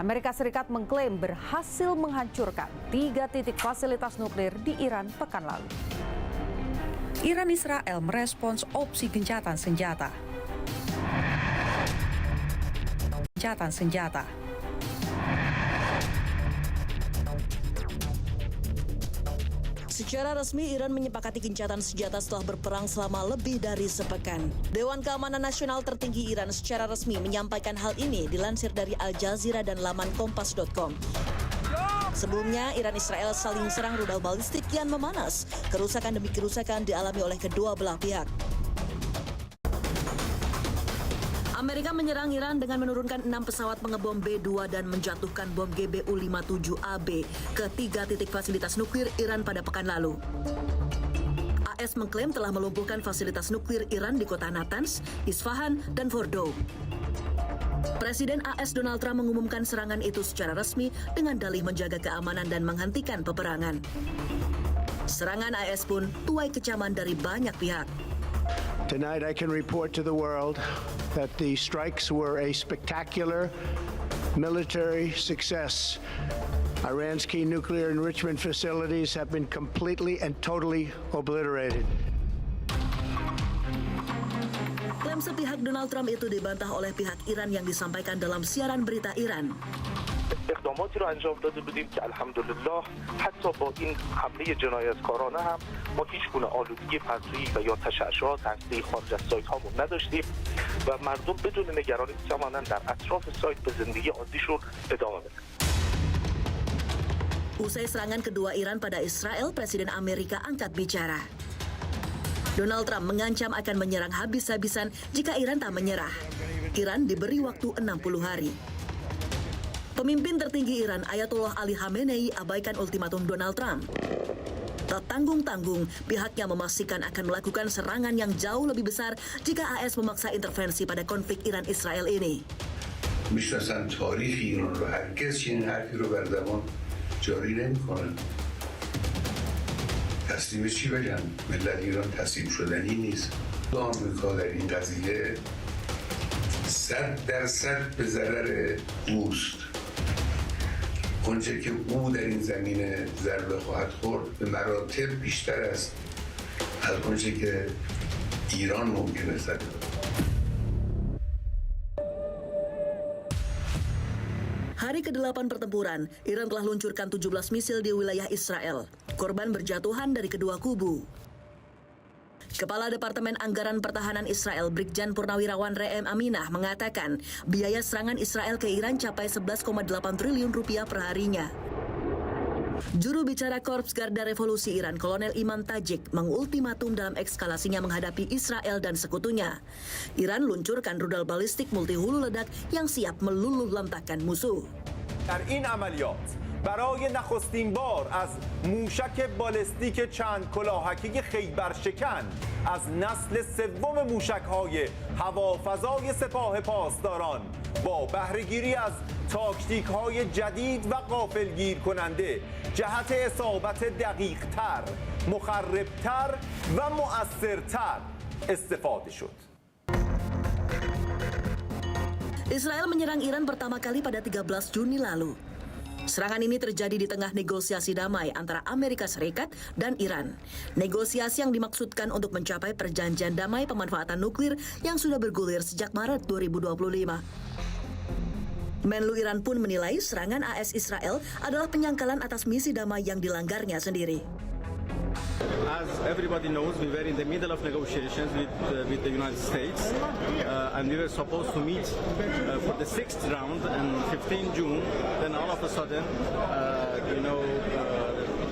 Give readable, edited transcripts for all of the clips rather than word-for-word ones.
Amerika Serikat mengklaim berhasil menghancurkan 3 titik fasilitas nuklir di Iran pekan lalu. Iran Israel merespons opsi gencatan senjata. Secara resmi, Iran menyepakati gencatan senjata setelah berperang selama lebih dari sepekan. Dewan Keamanan Nasional tertinggi Iran secara resmi menyampaikan hal ini dilansir dari Al Jazeera dan laman Kompas.com. Sebelumnya, Iran Israel saling serang rudal balistik kian memanas. Kerusakan demi kerusakan dialami oleh kedua belah pihak. Amerika menyerang Iran dengan menurunkan 6 pesawat pengebom B-2 dan menjatuhkan bom GBU-57AB ke 3 titik fasilitas nuklir Iran pada pekan lalu. AS mengklaim telah melumpuhkan fasilitas nuklir Iran di kota Natanz, Isfahan, dan Fordow. Presiden AS Donald Trump mengumumkan serangan itu secara resmi dengan dalih menjaga keamanan dan menghentikan peperangan. Serangan AS pun tuai kecaman dari banyak pihak. Tonight I can report to the world that the strikes were a spectacular military success. Iran's key nuclear enrichment facilities have been completely and totally obliterated. Klaim sepihak Donald Trump itu dibantah oleh pihak Iran yang disampaikan dalam siaran berita Iran. اقداماتی رو انجام داده بودیم که الحمدلله حتی با این حمله جنایتکارانه هم ما هیچ گونه آلودگی فضایی و یا تشعشعات هسته‌ای خارج از سایت هامون نداشتیم و مردم بدون نگرانی می‌توانند در اطراف سایت به زندگی عادیشون ادامه بدن. Usai serangan kedua Iran pada Israel, Presiden Amerika angkat bicara. Donald Trump mengancam akan menyerang habis-habisan jika Iran tak menyerah. Iran diberi waktu 60 hari. Pemimpin tertinggi Iran, Ayatollah Ali Khamenei, abaikan ultimatum Donald Trump. Tak tanggung-tanggung, pihaknya memastikan akan melakukan serangan yang jauh lebih besar jika AS memaksa intervensi pada konflik Iran-Israel ini. میشناسن تاریخ ایران رو هرگز چنین حرفی رو بر زبان جاری نمی‌کنن. تسلیم چی بگن؟ ملت ایران تسلیم شدنی نیست. آمریکا در این قضیه 100% به ضرر اوست. آنچه که او در این زمینه ضربه خواهد خورد به مراتب بیشتر است از آنچه که ایران ممکنه زده. Hari ke-8 pertempuran, Iran telah luncurkan 17 misil di wilayah Israel. Korban berjatuhan dari kedua kubu. Kepala Departemen Anggaran Pertahanan Israel, Brigjen Purnawirawan Re'em Aminah, mengatakan biaya serangan Israel ke Iran capai 11,8 triliun rupiah per harinya. Juru bicara Korps Garda Revolusi Iran, Kolonel Iman Tajik, mengultimatum dalam ekskalasinya menghadapi Israel dan sekutunya. Iran luncurkan rudal balistik multi hulu ledak yang siap meluluh lantakkan musuh. در این عملیات برای نخستین بار از موشک بالستیک چند کلاهکی خیبرشکن از نسل سوم موشک‌های هوافضای سپاه پاسداران با بهره‌گیری از تاکتیک‌های جدید و غافلگیر کننده جهت اصابت دقیق‌تر، مخرب‌تر و مؤثرتر استفاده شد. Israel menyerang Iran pertama kali pada 13 Juni lalu. Serangan ini terjadi di tengah negosiasi damai antara Amerika Serikat dan Iran. Negosiasi yang dimaksudkan untuk mencapai perjanjian damai pemanfaatan nuklir yang sudah bergulir sejak Maret 2025. Menlu Iran pun menilai serangan AS Israel adalah penyangkalan atas misi damai yang dilanggarnya sendiri. As everybody knows, we were in the middle of negotiations with the United States, and we were supposed to meet for the 6th round on 15 June. Then all of a sudden,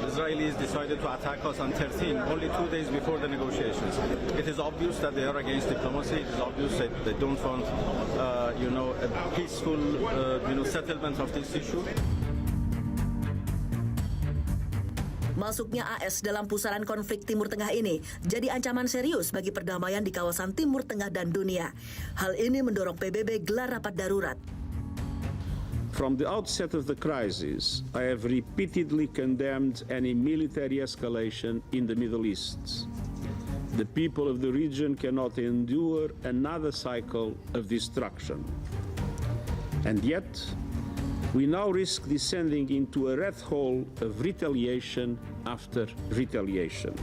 Israelis decided to attack us on 13, only 2 days before the negotiations. It is obvious that they are against diplomacy. It is obvious that they don't want, a peaceful, settlement of this issue. Masuknya AS dalam pusaran konflik Timur Tengah ini jadi ancaman serius bagi perdamaian di kawasan Timur Tengah dan dunia. Hal ini mendorong PBB gelar rapat darurat. From the outset of the crisis, I have repeatedly condemned any military escalation in the Middle East. The people of the region cannot endure another cycle of destruction. And yet, we now risk descending into a rat hole of retaliation after retaliation.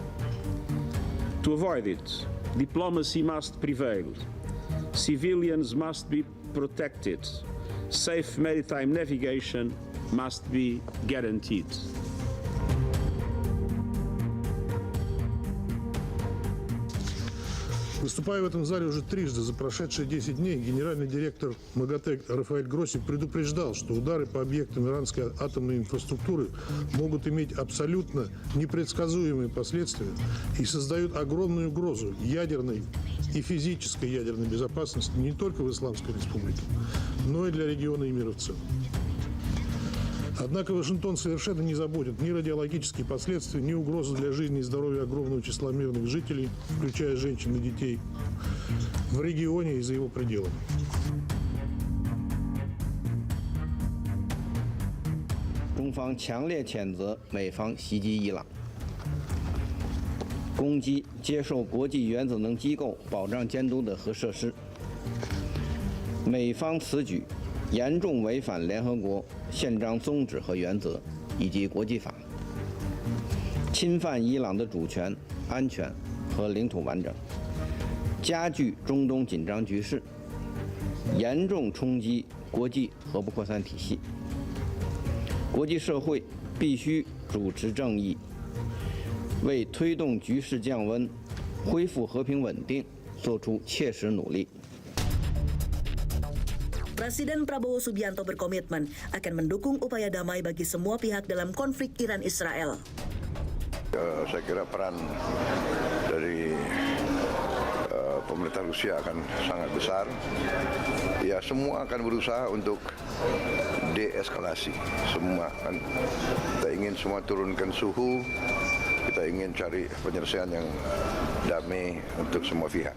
To avoid it, diplomacy must prevail. Civilians must be protected. Safe maritime navigation must be guaranteed. Выступая в этом зале уже трижды за прошедшие 10 дней, генеральный директор МАГАТЭ Рафаэль Гроссик предупреждал, что удары по объектам иранской атомной инфраструктуры могут иметь абсолютно непредсказуемые последствия и создают огромную угрозу ядерной и физической ядерной безопасности не только в Исламской Республике, но и для региона и мира в целом. Однако Вашингтон совершенно не заботит ни радиологические последствия, ни угрозы для жизни и здоровья огромного числа мирных жителей, включая женщин и детей, в регионе и за его пределами. 中方强烈谴责美方袭击伊朗，攻击接受国际原子能机构保障监督的核设施。美方此举严重违反联合国宪章宗旨和原则以及国际法，侵犯伊朗的主权、安全和领土完整，加剧中东紧张局势，严重冲击国际核不扩散体系。国际社会必须主持正义，为推动局势降温、恢复和平稳定做出切实努力。 Presiden Prabowo Subianto berkomitmen akan mendukung upaya damai bagi semua pihak dalam konflik Iran-Israel. Saya kira peran dari pemerintah Rusia akan sangat besar. Ya, semua akan berusaha untuk deeskalasi. Semua kan kita ingin semua turunkan suhu. Kita ingin cari penyelesaian yang damai untuk semua pihak.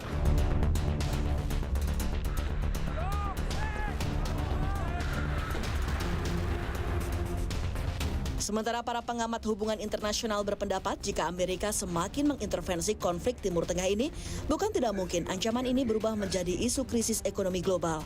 Sementara para pengamat hubungan internasional berpendapat jika Amerika semakin mengintervensi konflik Timur Tengah ini, bukan tidak mungkin ancaman ini berubah menjadi isu krisis ekonomi global.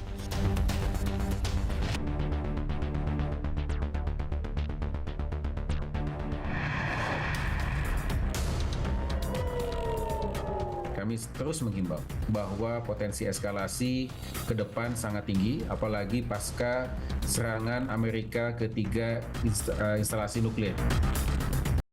Kami terus menghimbau bahwa potensi eskalasi ke depan sangat tinggi, apalagi pasca serangan Amerika ke 3 instalasi nuklir.